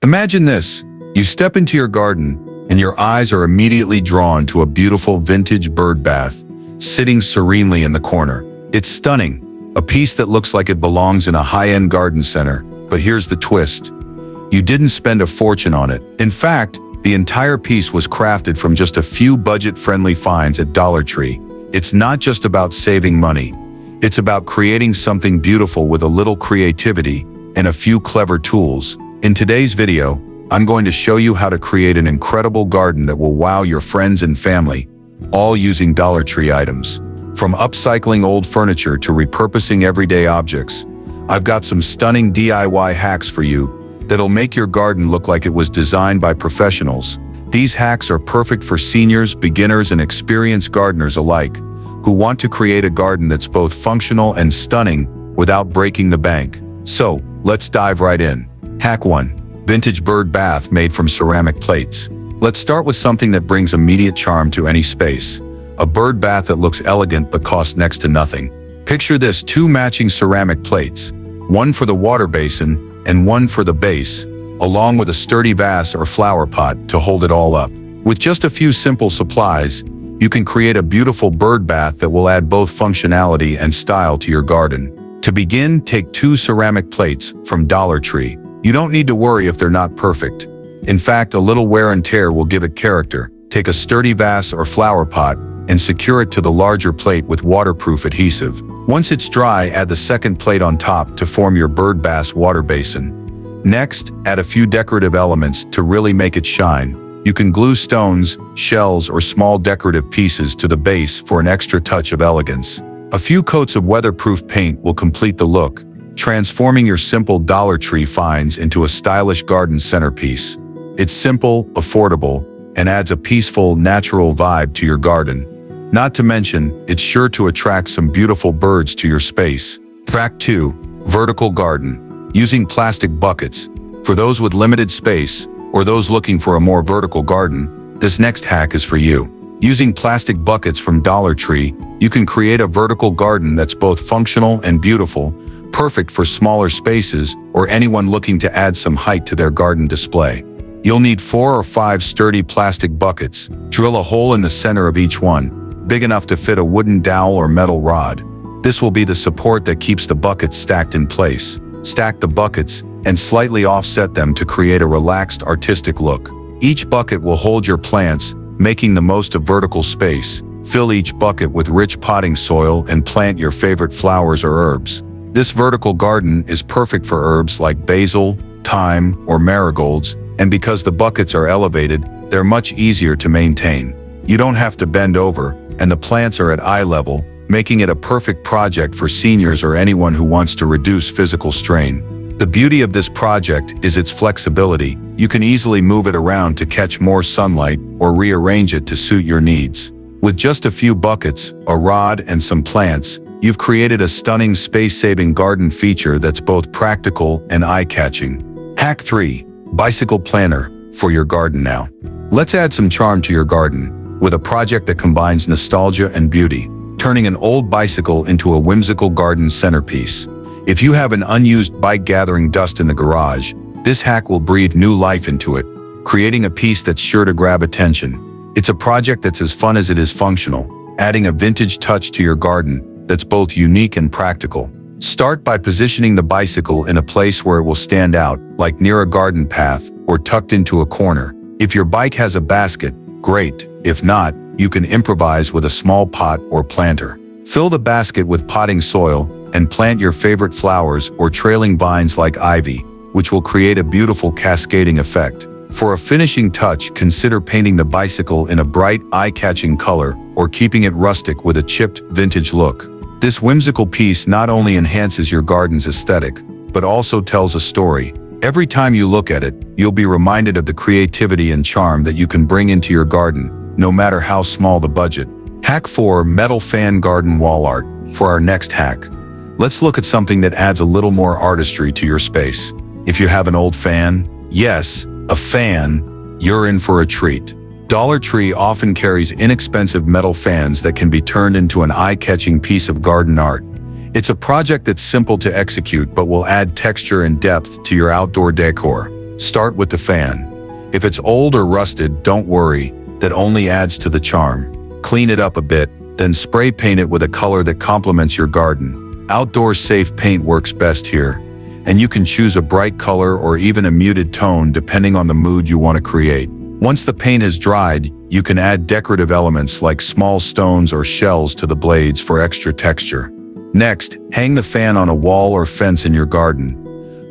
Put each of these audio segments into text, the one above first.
Imagine this. You step into your garden, and your eyes are immediately drawn to a beautiful vintage bird bath, sitting serenely in the corner. It's stunning, a piece that looks like it belongs in a high-end garden center. But here's the twist. You didn't spend a fortune on it. In fact, the entire piece was crafted from just a few budget-friendly finds at Dollar Tree. It's not just about saving money. It's about creating something beautiful with a little creativity and a few clever tools. In today's video, I'm going to show you how to create an incredible garden that will wow your friends and family, all using Dollar Tree items. From upcycling old furniture to repurposing everyday objects, I've got some stunning DIY hacks for you that'll make your garden look like it was designed by professionals. These hacks are perfect for seniors, beginners, and experienced gardeners alike, who want to create a garden that's both functional and stunning without breaking the bank. So, let's dive right in. Hack 1. Vintage bird bath made from ceramic plates. Let's start with something that brings immediate charm to any space. A bird bath that looks elegant but costs next to nothing. Picture this: 2 matching ceramic plates, one for the water basin and one for the base, along with a sturdy vase or flower pot to hold it all up. With just a few simple supplies, you can create a beautiful bird bath that will add both functionality and style to your garden. To begin, take 2 ceramic plates from Dollar Tree. You don't need to worry if they're not perfect. In fact, a little wear and tear will give it character. Take a sturdy vase or flower pot and secure it to the larger plate with waterproof adhesive. Once it's dry, add the second plate on top to form your bird bath water basin. Next, add a few decorative elements to really make it shine. You can glue stones, shells, or small decorative pieces to the base for an extra touch of elegance. A few coats of weatherproof paint will complete the look, transforming your simple Dollar Tree finds into a stylish garden centerpiece. It's simple, affordable, and adds a peaceful, natural vibe to your garden. Not to mention, it's sure to attract some beautiful birds to your space. Fact 2. Vertical garden. Using plastic buckets. For those with limited space, or those looking for a more vertical garden, this next hack is for you. Using plastic buckets from Dollar Tree, you can create a vertical garden that's both functional and beautiful, perfect for smaller spaces or anyone looking to add some height to their garden display. You'll need 4 or 5 sturdy plastic buckets. Drill a hole in the center of each one, big enough to fit a wooden dowel or metal rod. This will be the support that keeps the buckets stacked in place. Stack the buckets and slightly offset them to create a relaxed, artistic look. Each bucket will hold your plants, making the most of vertical space. Fill each bucket with rich potting soil and plant your favorite flowers or herbs. This vertical garden is perfect for herbs like basil, thyme, or marigolds, and because the buckets are elevated, they're much easier to maintain. You don't have to bend over, and the plants are at eye level, making it a perfect project for seniors or anyone who wants to reduce physical strain. The beauty of this project is its flexibility. You can easily move it around to catch more sunlight or rearrange it to suit your needs. With just a few buckets, a rod, and some plants, you've created a stunning space-saving garden feature that's both practical and eye-catching. Hack 3. Bicycle planter for your garden now. Let's add some charm to your garden with a project that combines nostalgia and beauty, turning an old bicycle into a whimsical garden centerpiece. If you have an unused bike gathering dust in the garage, this hack will breathe new life into it, creating a piece that's sure to grab attention. It's a project that's as fun as it is functional, adding a vintage touch to your garden that's both unique and practical. Start by positioning the bicycle in a place where it will stand out, like near a garden path or tucked into a corner. If your bike has a basket, great. If not, you can improvise with a small pot or planter. Fill the basket with potting soil and plant your favorite flowers or trailing vines like ivy, which will create a beautiful cascading effect. For a finishing touch, consider painting the bicycle in a bright, eye-catching color or keeping it rustic with a chipped, vintage look. This whimsical piece not only enhances your garden's aesthetic, but also tells a story. Every time you look at it, you'll be reminded of the creativity and charm that you can bring into your garden, no matter how small the budget. Hack 4. Metal fan garden wall art. For our next hack, let's look at something that adds a little more artistry to your space. If you have an old fan, yes, a fan, you're in for a treat. Dollar Tree often carries inexpensive metal fans that can be turned into an eye-catching piece of garden art. It's a project that's simple to execute but will add texture and depth to your outdoor decor. Start with the fan. If it's old or rusted, don't worry, that only adds to the charm. Clean it up a bit, then spray paint it with a color that complements your garden. Outdoor safe paint works best here, and you can choose a bright color or even a muted tone depending on the mood you want to create. Once the paint has dried, you can add decorative elements like small stones or shells to the blades for extra texture. Next, hang the fan on a wall or fence in your garden.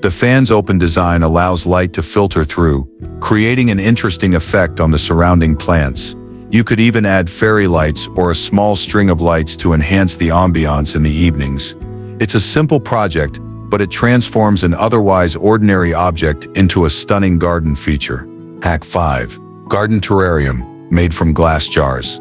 The fan's open design allows light to filter through, creating an interesting effect on the surrounding plants. You could even add fairy lights or a small string of lights to enhance the ambiance in the evenings. It's a simple project, but it transforms an otherwise ordinary object into a stunning garden feature. Hack 5. Garden Terrarium, made from glass jars.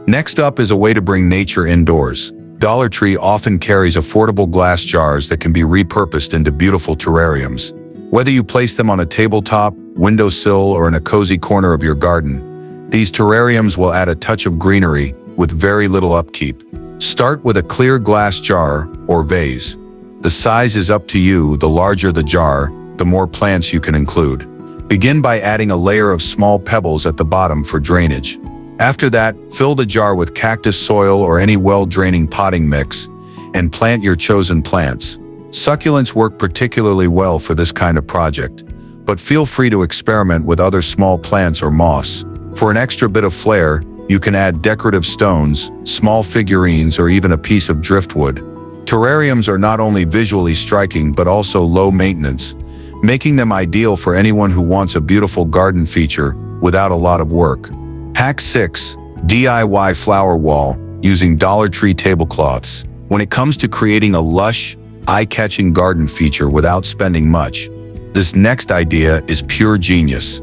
Next up is a way to bring nature indoors. Dollar Tree often carries affordable glass jars that can be repurposed into beautiful terrariums. Whether you place them on a tabletop, windowsill, or in a cozy corner of your garden, these terrariums will add a touch of greenery with very little upkeep. Start with a clear glass jar or vase. The size is up to you. The larger the jar, the more plants you can include. Begin by adding a layer of small pebbles at the bottom for drainage. After that, fill the jar with cactus soil or any well-draining potting mix and plant your chosen plants. Succulents work particularly well for this kind of project, but feel free to experiment with other small plants or moss. For an extra bit of flair, you can add decorative stones, small figurines, or even a piece of driftwood. Terrariums are not only visually striking but also low maintenance, making them ideal for anyone who wants a beautiful garden feature without a lot of work. Hack 6. DIY flower wall using Dollar Tree tablecloths. When it comes to creating a lush, eye-catching garden feature without spending much, this next idea is pure genius.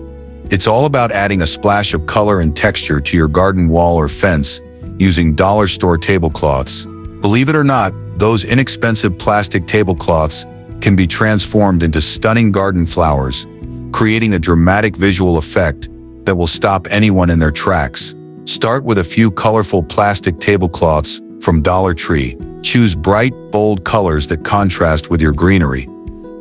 It's all about adding a splash of color and texture to your garden wall or fence using dollar store tablecloths. Believe it or not, those inexpensive plastic tablecloths can be transformed into stunning garden flowers, creating a dramatic visual effect that will stop anyone in their tracks. Start with a few colorful plastic tablecloths from Dollar Tree. Choose bright, bold colors that contrast with your greenery.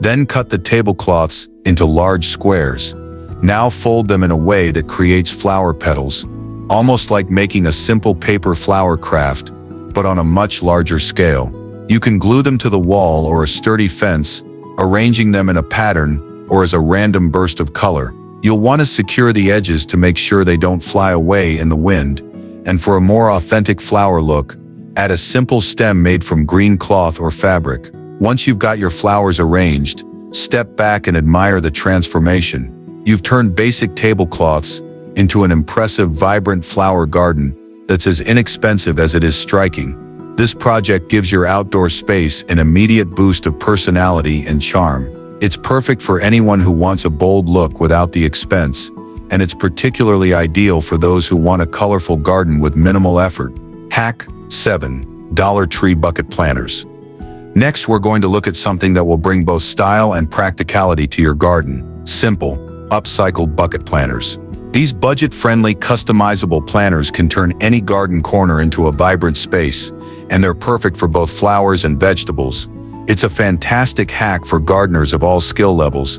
Then cut the tablecloths into large squares. Now fold them in a way that creates flower petals, almost like making a simple paper flower craft, but on a much larger scale. You can glue them to the wall or a sturdy fence, arranging them in a pattern or as a random burst of color. You'll want to secure the edges to make sure they don't fly away in the wind, and for a more authentic flower look, add a simple stem made from green cloth or fabric. Once you've got your flowers arranged, step back and admire the transformation. You've turned basic tablecloths into an impressive, vibrant flower garden that's as inexpensive as it is striking. This project gives your outdoor space an immediate boost of personality and charm. It's perfect for anyone who wants a bold look without the expense, and it's particularly ideal for those who want a colorful garden with minimal effort. Hack 7. Dollar Tree bucket planters. Next, we're going to look at something that will bring both style and practicality to your garden. Simple, upcycled bucket planters. These budget-friendly, customizable planters can turn any garden corner into a vibrant space, and they're perfect for both flowers and vegetables. It's a fantastic hack for gardeners of all skill levels,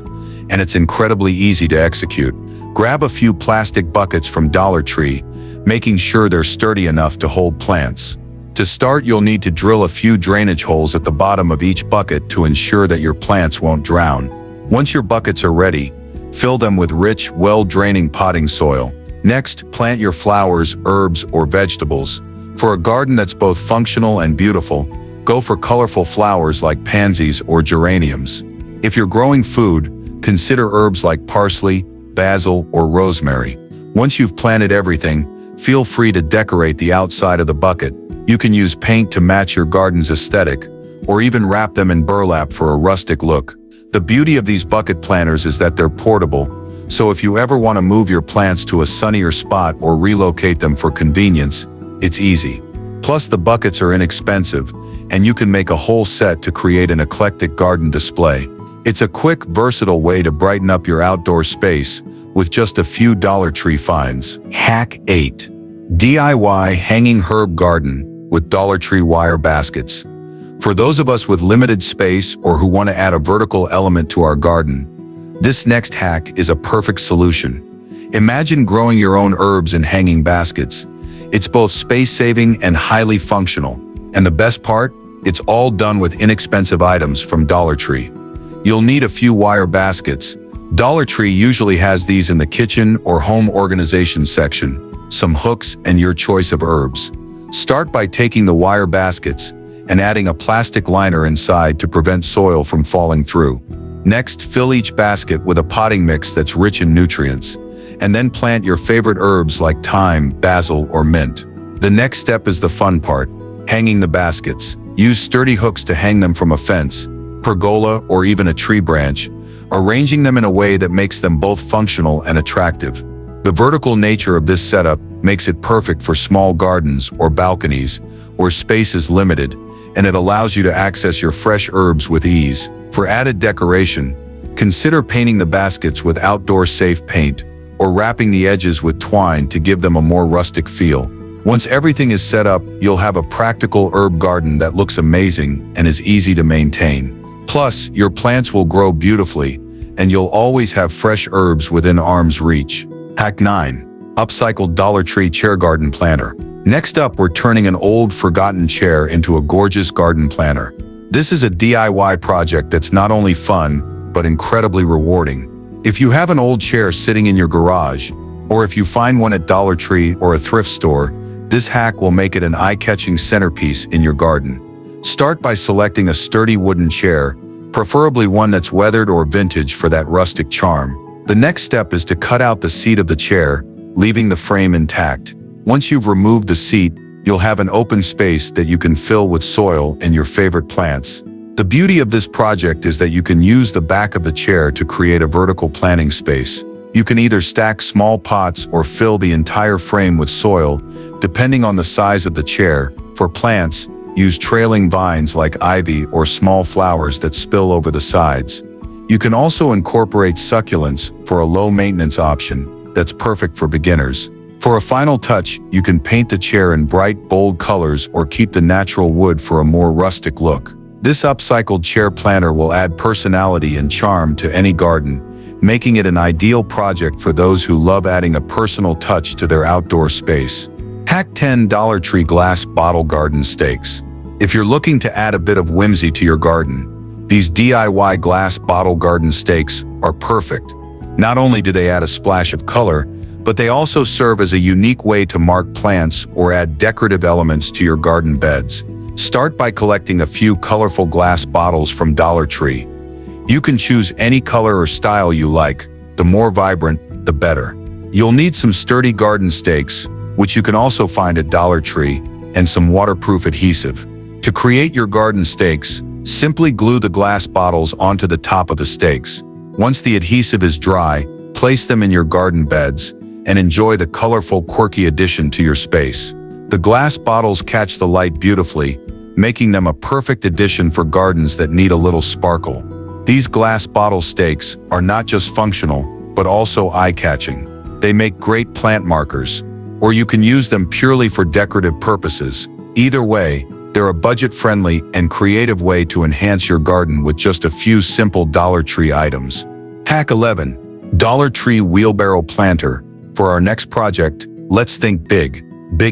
and it's incredibly easy to execute. Grab a few plastic buckets from Dollar Tree, making sure they're sturdy enough to hold plants. To start, you'll need to drill a few drainage holes at the bottom of each bucket to ensure that your plants won't drown. Once your buckets are ready, fill them with rich, well-draining potting soil. Next, plant your flowers, herbs, or vegetables. For a garden that's both functional and beautiful, go for colorful flowers like pansies or geraniums. If you're growing food, consider herbs like parsley, basil, or rosemary. Once you've planted everything, feel free to decorate the outside of the bucket. You can use paint to match your garden's aesthetic, or even wrap them in burlap for a rustic look. The beauty of these bucket planters is that they're portable, so if you ever want to move your plants to a sunnier spot or relocate them for convenience, it's easy. Plus, the buckets are inexpensive, and you can make a whole set to create an eclectic garden display. It's a quick, versatile way to brighten up your outdoor space with just a few Dollar Tree finds. Hack 8. DIY hanging herb garden with Dollar Tree wire baskets. For those of us with limited space or who want to add a vertical element to our garden, This next hack is a perfect solution. Imagine growing your own herbs in hanging baskets. It's both space-saving and highly functional. And the best part? It's all done with inexpensive items from Dollar Tree. You'll need a few wire baskets. Dollar Tree usually has these in the kitchen or home organization section, some hooks, and your choice of herbs. Start by taking the wire baskets and adding a plastic liner inside to prevent soil from falling through. Next, fill each basket with a potting mix that's rich in nutrients, and then plant your favorite herbs like thyme, basil, or mint. The next step is the fun part, hanging the baskets. Use sturdy hooks to hang them from a fence, pergola, or even a tree branch, arranging them in a way that makes them both functional and attractive. The vertical nature of this setup makes it perfect for small gardens or balconies where space is limited, and it allows you to access your fresh herbs with ease. For added decoration, consider painting the baskets with outdoor safe paint or wrapping the edges with twine to give them a more rustic feel. Once everything is set up, you'll have a practical herb garden that looks amazing and is easy to maintain. Plus, your plants will grow beautifully, and you'll always have fresh herbs within arm's reach. Hack 9. Upcycled Dollar Tree Chair Garden Planter. Next up, we're turning an old, forgotten chair into a gorgeous garden planter. This is a DIY project that's not only fun, but incredibly rewarding. If you have an old chair sitting in your garage, or if you find one at Dollar Tree or a thrift store, this hack will make it an eye-catching centerpiece in your garden. Start by selecting a sturdy wooden chair, preferably one that's weathered or vintage for that rustic charm. The next step is to cut out the seat of the chair, leaving the frame intact. Once you've removed the seat, you'll have an open space that you can fill with soil and your favorite plants. The beauty of this project is that you can use the back of the chair to create a vertical planting space. You can either stack small pots or fill the entire frame with soil, depending on the size of the chair. For plants, use trailing vines like ivy or small flowers that spill over the sides. You can also incorporate succulents for a low-maintenance option that's perfect for beginners. For a final touch, you can paint the chair in bright, bold colors or keep the natural wood for a more rustic look. This upcycled chair planter will add personality and charm to any garden, making it an ideal project for those who love adding a personal touch to their outdoor space. Hack 10. Dollar Tree Glass Bottle Garden Stakes. If you're looking to add a bit of whimsy to your garden, these DIY glass bottle garden stakes are perfect. Not only do they add a splash of color, but they also serve as a unique way to mark plants or add decorative elements to your garden beds. Start by collecting a few colorful glass bottles from Dollar Tree. You can choose any color or style you like. The more vibrant, the better. You'll need some sturdy garden stakes, which you can also find at Dollar Tree, and some waterproof adhesive. To create your garden stakes, simply glue the glass bottles onto the top of the stakes. Once the adhesive is dry, place them in your garden beds and enjoy the colorful, quirky addition to your space. The glass bottles catch the light beautifully, making them a perfect addition for gardens that need a little sparkle. These glass bottle stakes are not just functional, but also eye-catching. They make great plant markers, or you can use them purely for decorative purposes. Either way, they're a budget-friendly and creative way to enhance your garden with just a few simple Dollar Tree items. Hack 11. Dollar Tree Wheelbarrow Planter. For our next project, let's think big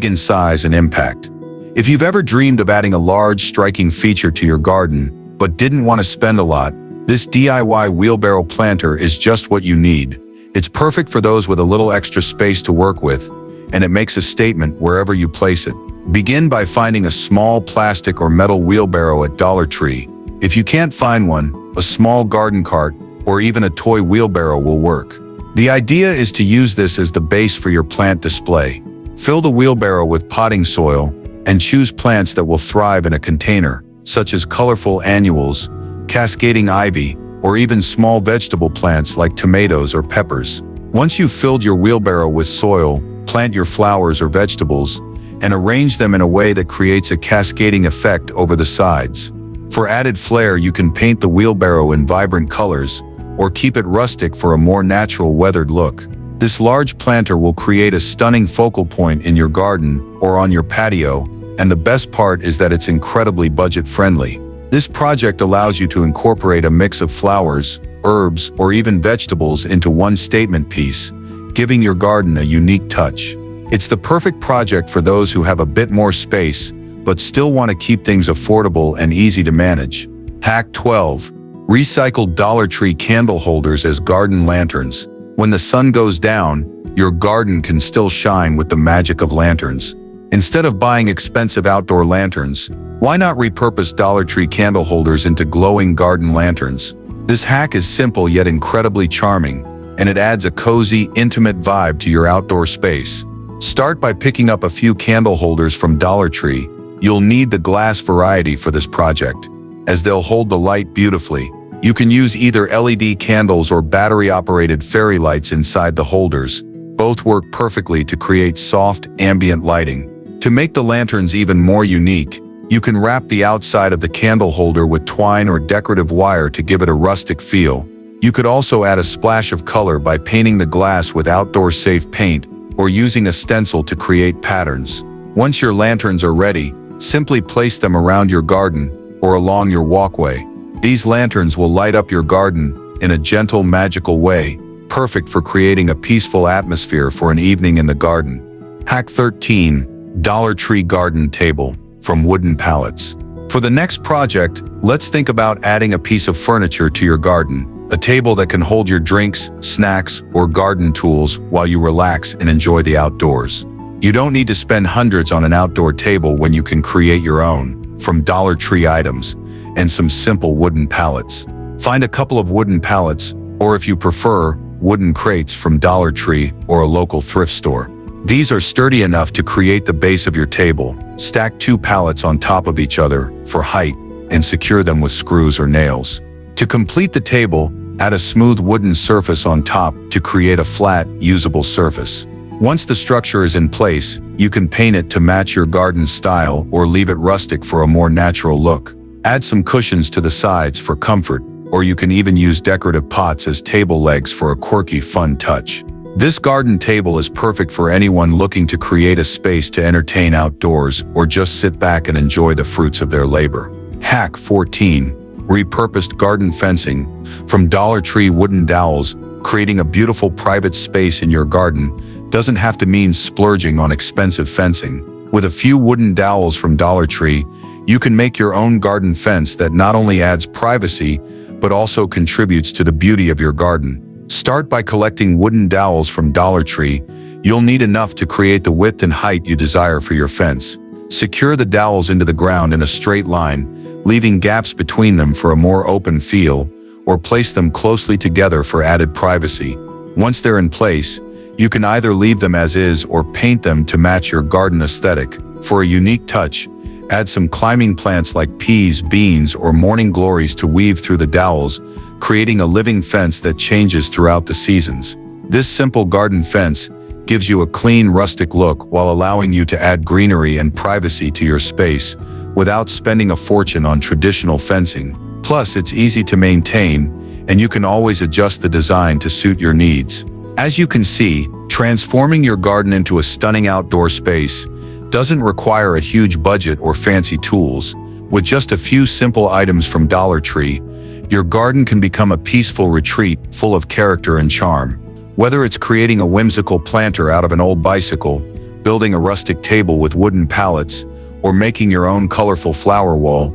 in size and impact. If you've ever dreamed of adding a large, striking feature to your garden, but didn't want to spend a lot, this DIY wheelbarrow planter is just what you need. It's perfect for those with a little extra space to work with, and it makes a statement wherever you place it. Begin by finding a small plastic or metal wheelbarrow at Dollar Tree. If you can't find one, a small garden cart or even a toy wheelbarrow will work. The idea is to use this as the base for your plant display. Fill the wheelbarrow with potting soil and choose plants that will thrive in a container, such as colorful annuals, cascading ivy, or even small vegetable plants like tomatoes or peppers. Once you've filled your wheelbarrow with soil, plant your flowers or vegetables and arrange them in a way that creates a cascading effect over the sides. For added flair, you can paint the wheelbarrow in vibrant colors or keep it rustic for a more natural weathered look. This large planter will create a stunning focal point in your garden or on your patio, and the best part is that it's incredibly budget-friendly. This project allows you to incorporate a mix of flowers, herbs, or even vegetables into one statement piece, giving your garden a unique touch. It's the perfect project for those who have a bit more space, but still want to keep things affordable and easy to manage. Hack 12. Recycled Dollar Tree candle holders as garden lanterns. When the sun goes down, your garden can still shine with the magic of lanterns. Instead of buying expensive outdoor lanterns, why not repurpose Dollar Tree candle holders into glowing garden lanterns? This hack is simple yet incredibly charming, and it adds a cozy, intimate vibe to your outdoor space. Start by picking up a few candle holders from Dollar Tree. You'll need the glass variety for this project, as they'll hold the light beautifully. You can use either LED candles or battery-operated fairy lights inside the holders. Both work perfectly to create soft, ambient lighting. To make the lanterns even more unique, you can wrap the outside of the candle holder with twine or decorative wire to give it a rustic feel. You could also add a splash of color by painting the glass with outdoor-safe paint or using a stencil to create patterns. Once your lanterns are ready, simply place them around your garden or along your walkway. These lanterns will light up your garden in a gentle, magical way, perfect for creating a peaceful atmosphere for an evening in the garden. Hack 13. Dollar Tree Garden Table from Wooden Pallets. For the next project, let's think about adding a piece of furniture to your garden. A table that can hold your drinks, snacks, or garden tools while you relax and enjoy the outdoors. You don't need to spend hundreds on an outdoor table when you can create your own, from Dollar Tree items and some simple wooden pallets. Find a couple of wooden pallets, or if you prefer, wooden crates from Dollar Tree or a local thrift store. These are sturdy enough to create the base of your table. Stack 2 pallets on top of each other for height and secure them with screws or nails. To complete the table, add a smooth wooden surface on top to create a flat, usable surface. Once the structure is in place, you can paint it to match your garden's style or leave it rustic for a more natural look. Add some cushions to the sides for comfort, or you can even use decorative pots as table legs for a quirky, fun touch. This garden table is perfect for anyone looking to create a space to entertain outdoors or just sit back and enjoy the fruits of their labor. Hack 14. Repurposed garden fencing from Dollar Tree wooden dowels. Creating a beautiful private space in your garden doesn't have to mean splurging on expensive fencing. With a few wooden dowels from Dollar Tree, you can make your own garden fence that not only adds privacy, but also contributes to the beauty of your garden. Start by collecting wooden dowels from Dollar Tree. You'll need enough to create the width and height you desire for your fence. Secure the dowels into the ground in a straight line, leaving gaps between them for a more open feel, or place them closely together for added privacy. Once they're in place, you can either leave them as is or paint them to match your garden aesthetic. For a unique touch, add some climbing plants like peas, beans, or morning glories to weave through the dowels, creating a living fence that changes throughout the seasons. This simple garden fence gives you a clean, rustic look while allowing you to add greenery and privacy to your space without spending a fortune on traditional fencing. Plus, it's easy to maintain, and you can always adjust the design to suit your needs. As you can see, transforming your garden into a stunning outdoor space doesn't require a huge budget or fancy tools. With just a few simple items from Dollar Tree, your garden can become a peaceful retreat full of character and charm. Whether it's creating a whimsical planter out of an old bicycle, building a rustic table with wooden pallets, or making your own colorful flower wall,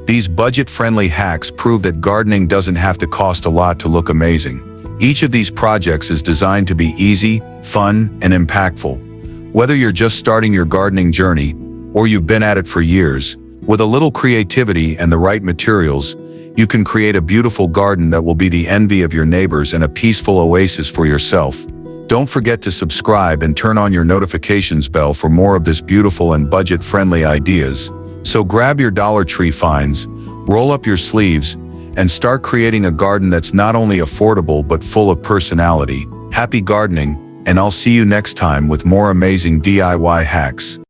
these budget-friendly hacks prove that gardening doesn't have to cost a lot to look amazing. Each of these projects is designed to be easy, fun, and impactful. Whether you're just starting your gardening journey, or you've been at it for years, with a little creativity and the right materials, you can create a beautiful garden that will be the envy of your neighbors and a peaceful oasis for yourself. Don't forget to subscribe and turn on your notifications bell for more of this beautiful and budget-friendly ideas. So grab your Dollar Tree finds, roll up your sleeves, and start creating a garden that's not only affordable but full of personality. Happy gardening, and I'll see you next time with more amazing DIY hacks.